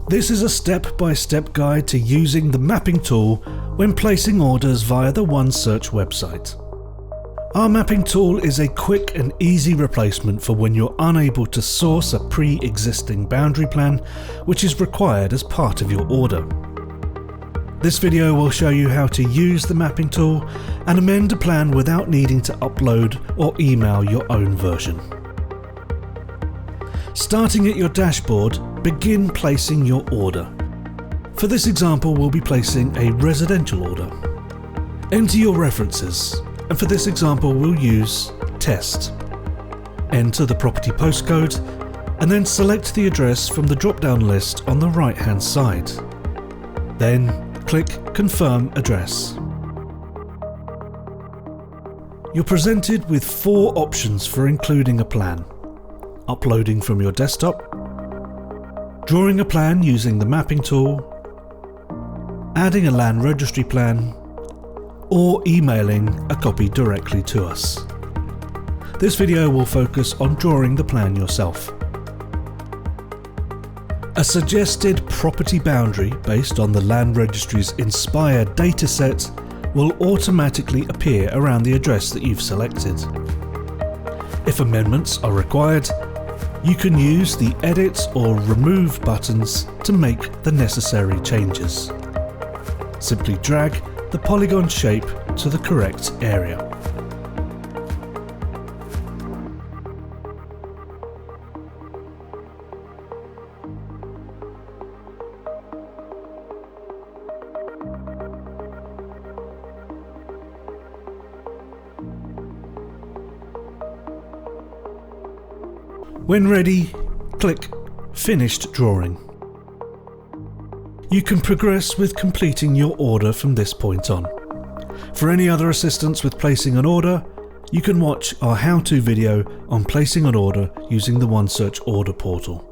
This is a step-by-step guide to using the mapping tool when placing orders via the OneSearch website. Our mapping tool is a quick and easy replacement for when you're unable to source a pre-existing boundary plan which is required as part of your order. This video will show you how to use the mapping tool and amend a plan without needing to upload or email your own version. Starting at your dashboard, begin placing your order. For this example, we'll be placing a residential order. Enter your references, and for this example we'll use test. Enter the property postcode and then select the address from the drop-down list on the right-hand side. Then click Confirm Address. You're presented with 4 options for including a plan: uploading from your desktop, drawing a plan using the mapping tool, adding a land registry plan, or emailing a copy directly to us. This video will focus on drawing the plan yourself. A suggested property boundary based on the land registry's inspired dataset will automatically appear around the address that you've selected. If amendments are required, you can use the Edit or Remove buttons to make the necessary changes. Simply drag the polygon shape to the correct area. When ready, click Finished Drawing. You can progress with completing your order from this point on. For any other assistance with placing an order, you can watch our how-to video on placing an order using the OneSearch order portal.